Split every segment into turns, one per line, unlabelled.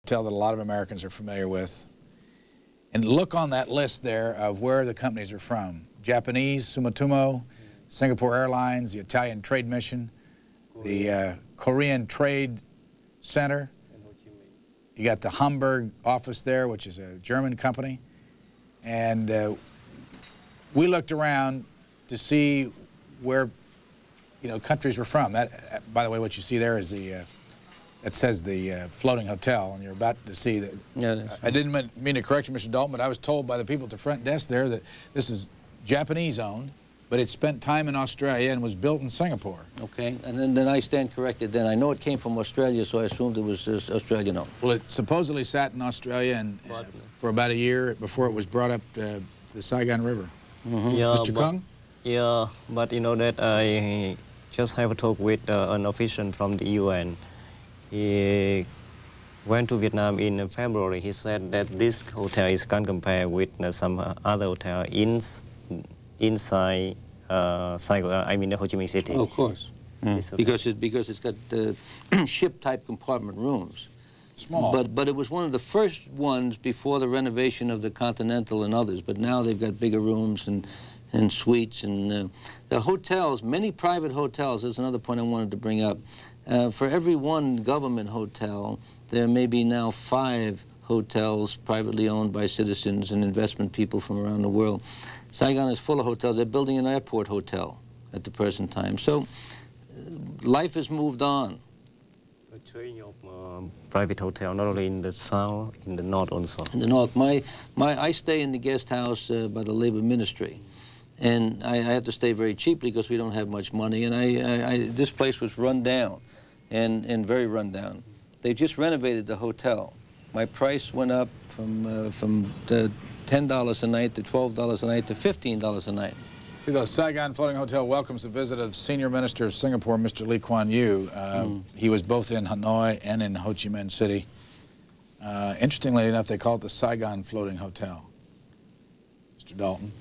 hotel that a lot of Americans are familiar with. And look on that list there of where the companies are from. Japanese, Sumitomo, Singapore Airlines, the Italian Trade Mission, the Korean Trade Center. You got the Hamburg office there, which is a German company. And we looked around to see where, countries were from. That, by the way, what you see there is the, it says the floating hotel, and you're about to see that.
Yeah,
I didn't mean to correct you, Mr. Dalton, but I was told by the people at the front desk there that this is Japanese-owned, but it spent time in Australia and was built in Singapore.
Okay, and then I stand corrected then. I know it came from Australia, so I assumed it was Australian-owned.
Well, it supposedly sat in Australia and for about a year before it was brought up the Saigon River.
Mm-hmm.
Yeah,
Mr. Kung?
Yeah, but you know that I just have a talk with an official from the UN. He went to Vietnam in February. He said that this hotel is can't compare with some other hotel inside Saigon, I mean the Ho Chi Minh City.
Oh, of course. Because it's got ship-type compartment rooms.
Small.
But it was one of the first ones before the renovation of the Continental and others. But now they've got bigger rooms and suites. And the hotels, many private hotels, that's another point I wanted to bring up. For every one government hotel, there may be now 5 hotels privately owned by citizens and investment people from around the world. Saigon is full of hotels. They're building an airport hotel at the present time. So life has moved on.
A chain of private hotel, not only in the south, in the north also.
In the north. I stay in the guest house by the Labor Ministry. And I have to stay very cheaply because we don't have much money. And this place was run down and very run down. They just renovated the hotel. My price went up from the $10 a night to $12 a night to $15 a night.
See, the Saigon Floating Hotel welcomes the visit of Senior Minister of Singapore, Mr. Lee Kuan Yew. He was both in Hanoi and in Ho Chi Minh City. Interestingly enough, they call it the Saigon Floating Hotel. Mr. Dalton.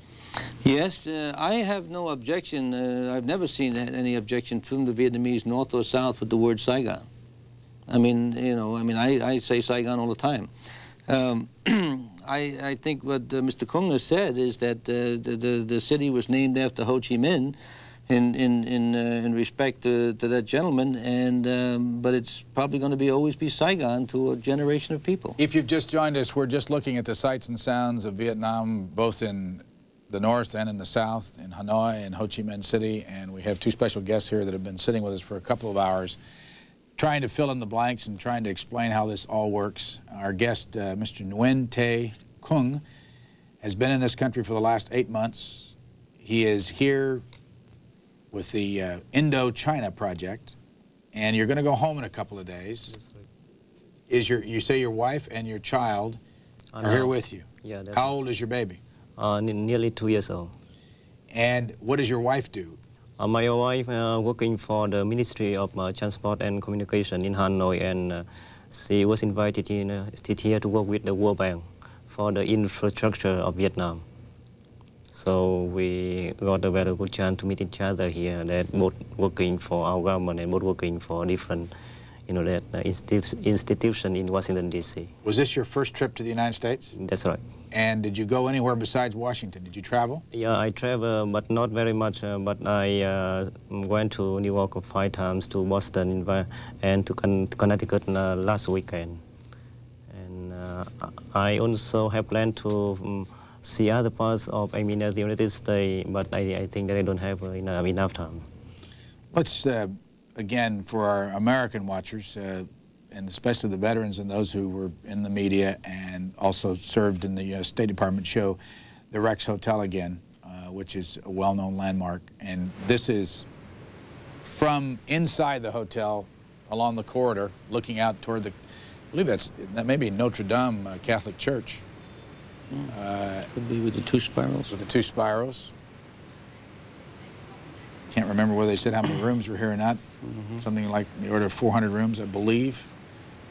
Yes, I have no objection. I've never seen any objection from the Vietnamese, north or south, with the word Saigon. I mean, I say Saigon all the time. I think what Mr. Kung has said is that the city was named after Ho Chi Minh in respect to that gentleman, and but it's probably going to always be Saigon to a generation of people.
If you've just joined us, we're just looking at the sights and sounds of Vietnam, both in the north and in the south, in Hanoi and Ho Chi Minh City, and we have 2 special guests here that have been sitting with us for a couple of hours, trying to fill in the blanks and trying to explain how this all works. Our guest, Mr. Nguyen Tay Kung, has been in this country for the last 8 months. He is here with the Indo-China project, and you're going to go home in a couple of days. You say your wife and your child are here with you?
Yeah.
How old is your baby?
Nearly 2 years old.
And what does your wife do?
My wife working for the Ministry of Transport and Communication in Hanoi, and she was invited here to work with the World Bank for the infrastructure of Vietnam. So we got a very good chance to meet each other here, that both working for our government and both working for different, institution in Washington, D.C.
Was this your first trip to the United States?
That's right.
And did you go anywhere besides Washington? Did you travel?
Yeah, I travel, but not very much. But I went to New York 5 times, to Boston, and to Connecticut last weekend. And I also have planned to see other parts of, the United States, but I think that I don't have enough time.
Let's, again, for our American watchers, and especially the veterans and those who were in the media and also served in the State Department, show the Rex Hotel again, which is a well-known landmark. And this is from inside the hotel along the corridor, looking out toward the, I believe that may be Notre Dame Catholic Church.
Could be with the 2 spirals.
With the 2 spirals. Can't remember whether they said how many rooms were here or not. Something like the order of 400 rooms, I believe.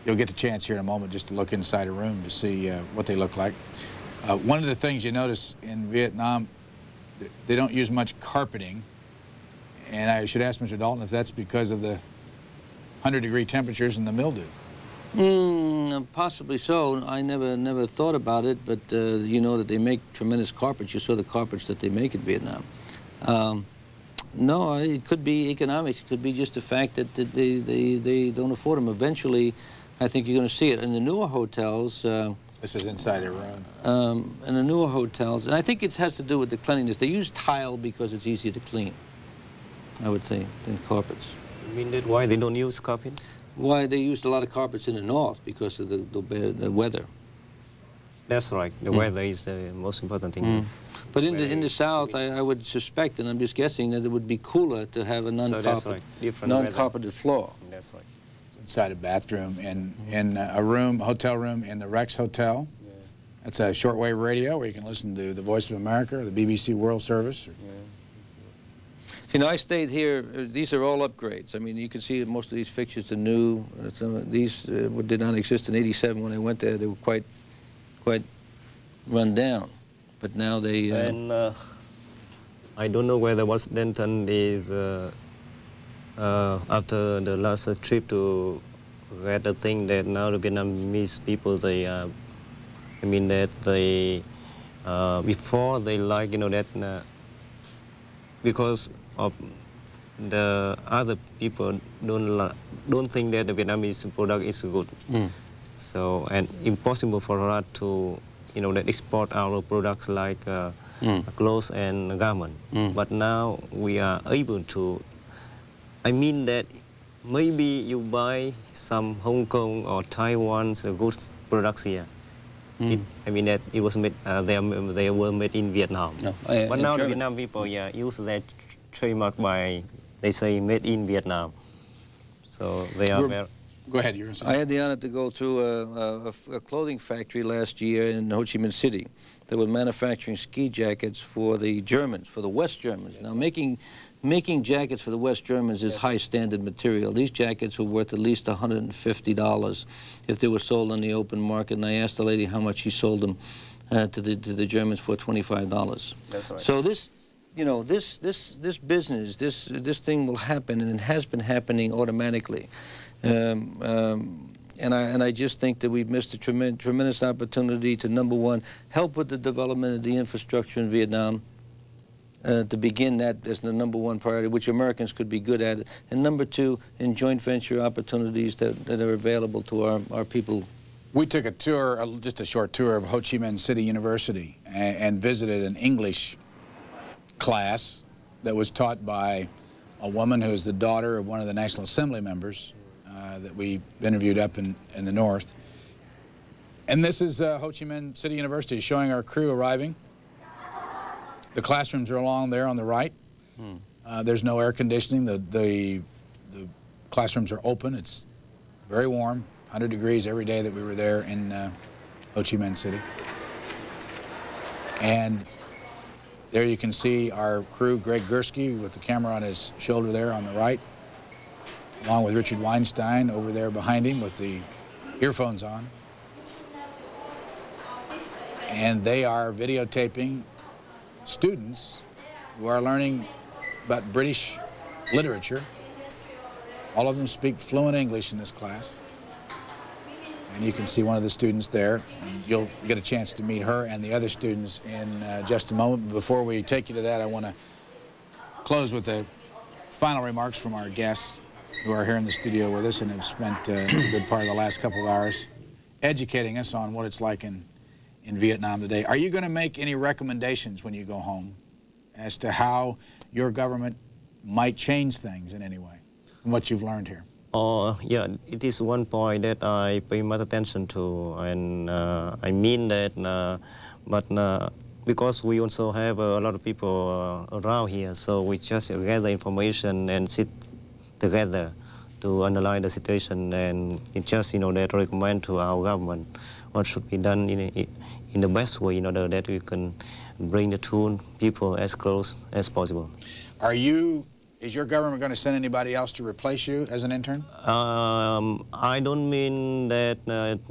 You'll get the chance here in a moment just to look inside a room to see what they look like. One of the things you notice in Vietnam, they don't use much carpeting. And I should ask Mr. Dalton if that's because of the 100-degree temperatures and the mildew.
Possibly so. I never thought about it, but you know that they make tremendous carpets. You saw the carpets that they make in Vietnam. No, it could be economics. It could be just the fact that they don't afford them. Eventually, I think you're going to see it in the newer hotels.
This is inside their room.
In the newer hotels, and I think it has to do with the cleanliness. They use tile because it's easier to clean, I would say, than carpets.
You mean that why they don't use carpet?
Why they used a lot of carpets in the north because of the weather.
That's right. The weather is the most important thing.
But in the south, I would suspect, and I'm just guessing, that it would be cooler to have a non-carpeted floor.
That's right.
Inside a bathroom in a room, hotel room in the Rex Hotel. Yeah. That's a shortwave radio where you can listen to the Voice of America or the BBC World Service. Yeah.
You know, I stayed here. These are all upgrades. I mean, you can see that most of these fixtures are new. Some of these did not exist in '87 when I went there. They were quite run down. But now they...
And I don't know whether Washington Denton is... after the last trip to get the thing that now the Vietnamese people, they, I mean that they, before they like, you know, that because of the other people don't think that the Vietnamese product is good. So, and impossible for us to, you know, that export our products like clothes and garment. But now we are able to. I mean that maybe you buy some Hong Kong or Taiwan's good products here. I mean that it was made, they were made in Vietnam. No, but now the Vietnam people use that trademark by, they say, made in Vietnam. So they are very...
Go ahead, you're saying. I had the honor to go to a clothing factory last year in Ho Chi Minh City that were manufacturing ski jackets for the Germans, for the West Germans. Yes. Now, making jackets for the West Germans is high standard material. These jackets were worth at least $150 if they were sold on the open market. And I asked the lady how much she sold them to the Germans for $25. That's right. So this, you know, this business, this thing will happen, and it has been happening automatically. And I just think that we've missed a tremendous opportunity to, number one, help with the development of the infrastructure in Vietnam, to begin that as the number one priority, which Americans could be good at, and number two, in joint venture opportunities that are available to our people.
We took a tour, just a short tour of Ho Chi Minh City University and visited an English class that was taught by a woman who is the daughter of one of the National Assembly members that we interviewed up in the north. And this is Ho Chi Minh City University showing our crew arriving. The classrooms are along there on the right. There's no air conditioning. The classrooms are open. It's very warm, 100 degrees every day that we were there in Ho Chi Minh City. And there you can see our crew, Greg Gursky, with the camera on his shoulder there on the right, along with Richard Weinstein over there behind him with the earphones on. And they are videotaping students who are learning about British literature. All of them speak fluent English in this class. And you can see one of the students there, and you'll get a chance to meet her and the other students in just a moment. Before we take you to that, I want to close with the final remarks from our guests who are here in the studio with us and have spent a good part of the last couple of hours educating us on what it's like in Vietnam today. Are you going to make any recommendations when you go home as to how your government might change things in any way, and what you've learned here?
Yeah, it is one point that I pay much attention to, and I mean that, but because we also have a lot of people around here, so we just gather information and sit together to analyze the situation, and it just, you know, that recommend to our government what should be done in the best way in order that we can bring the two people as close as possible.
Is your government going to send anybody else to replace you as an intern?
I don't mean that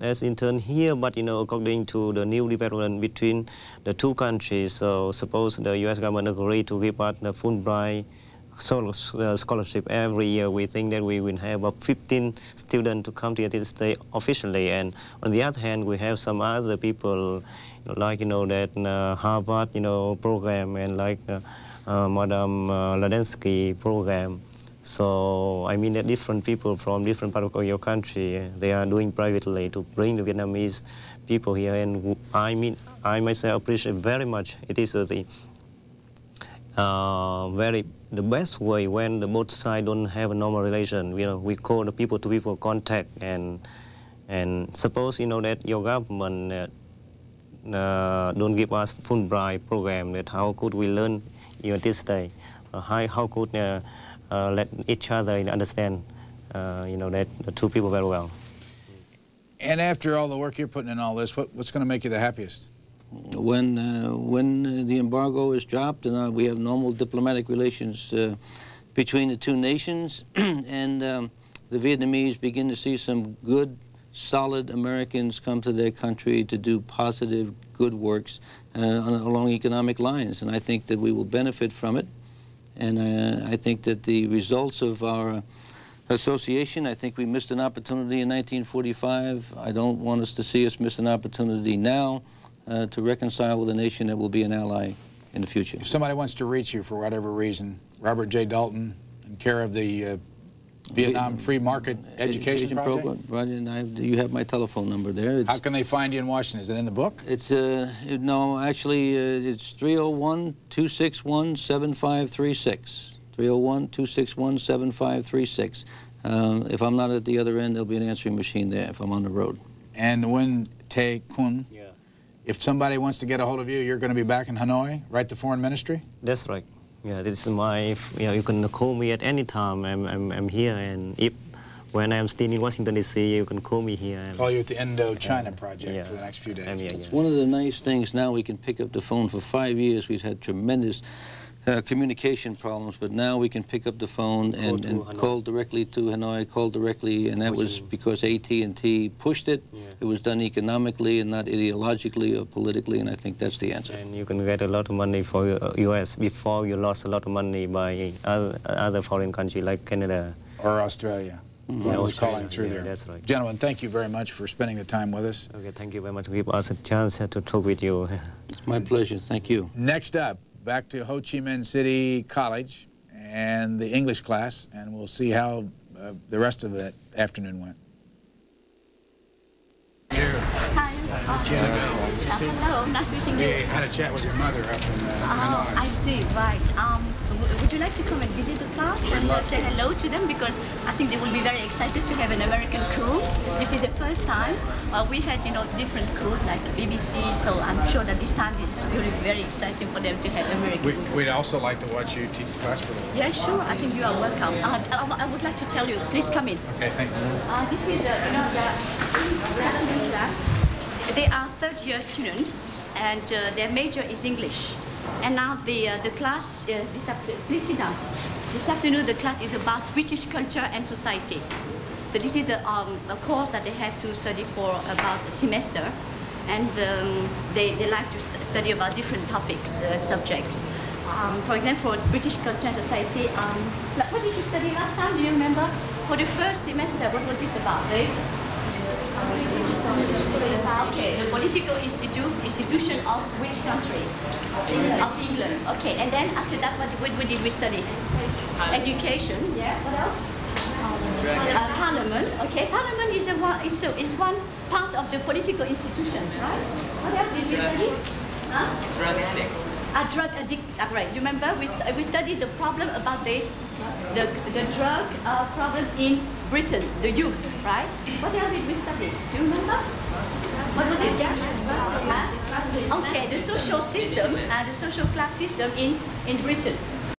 as intern here, but, you know, according to the new development between the two countries, so suppose the U.S. government agree to give us the Fulbright scholarship every year. We think that we will have about 15 students to come to the United States officially, and on the other hand, we have some other people, like that Harvard program, and like Madame Ladensky program. So I mean that different people from different parts of your country, they are doing privately to bring the Vietnamese people here, and I myself appreciate very much. It is the best way when the both sides don't have a normal relation. We call the people-to-people contact, and suppose that your government don't give us Fulbright program, that how could we learn this day? How could let each other understand that the two people very well.
And after all the work you're putting in all this, what's going to make you the happiest?
When the embargo is dropped and we have normal diplomatic relations between the two nations, and the Vietnamese begin to see some good, solid Americans come to their country to do positive, good works along economic lines. And I think that we will benefit from it. And I think that the results of our association, I think we missed an opportunity in 1945. I don't want us to see us miss an opportunity now to reconcile with a nation that will be an ally in the future.
If somebody wants to reach you for whatever reason, Robert J. Dalton, in care of the Vietnam Free Market Education Project?
Program, Roger, and you have my telephone number there.
How can they find you in Washington? Is it in the book?
It's no, actually, it's 301-261-7536. 301-261-7536. If I'm not at the other end, there'll be an answering machine there if I'm on the road.
And when Tae Kun, if somebody wants to get a hold of you, you're going to be back in Hanoi, right? The Foreign Ministry?
That's right. Yeah, this is my. You can call me at any time. I'm here, and when I'm still in Washington D.C., you can call me here.
Call you at the Indo-China project for the next few days.
It's one of the nice things now. We can pick up the phone. For 5 years, we've had tremendous communication problems, but now we can pick up the phone and call directly to Hanoi, call directly, and that was because AT&T pushed it. It was done economically and not ideologically or politically, and I think that's the answer.
And you can get a lot of money for U.S. before you lost a lot of money by other foreign countries like Canada.
Or Australia. Well, calling through there.
That's right.
Gentlemen, thank you very much for spending the time with us.
Okay, thank you very much for giving us a chance to talk with you.
It's my pleasure. Thank you.
Next up, back to Ho Chi Minh City College and the English class, and we'll see how the rest of the afternoon went.
Hi. Hello, nice meeting you.
We had a chat with your mother up in Hanoi.
I see, right. Would you like to come and visit the class and say hello to them? Because I think they will be very excited to have an American crew. This is the first time. We had, different crews like BBC, so I'm sure that this time it's going to be very exciting for them to have American.
We'd also like to watch you teach the class for them.
Yeah, sure. I think you are welcome. I would like to tell you, please come in.
Okay, thanks.
This is they are third-year students, and their major is English. And now the class, this afternoon, please sit down. This afternoon the class is about British culture and society. So this is a course that they have to study for about a semester. And they like to study about different topics, subjects. For example, for British culture and society, what did you study last time? Do you remember? For the first semester, what was it about, Dave? Okay, the political institution of which country? Of England. Okay, and then after that, what did we study? Education. Yeah. What else? Parliament. Okay, Parliament is one part of the political institution, right? What else did we study?
Drug addicts.
Drug addict. Right. Do you remember we studied the problem about the drug problem in Britain, the youth, right? What else did we study? Do you remember? What was it? Okay, the social system, the social class system in Britain.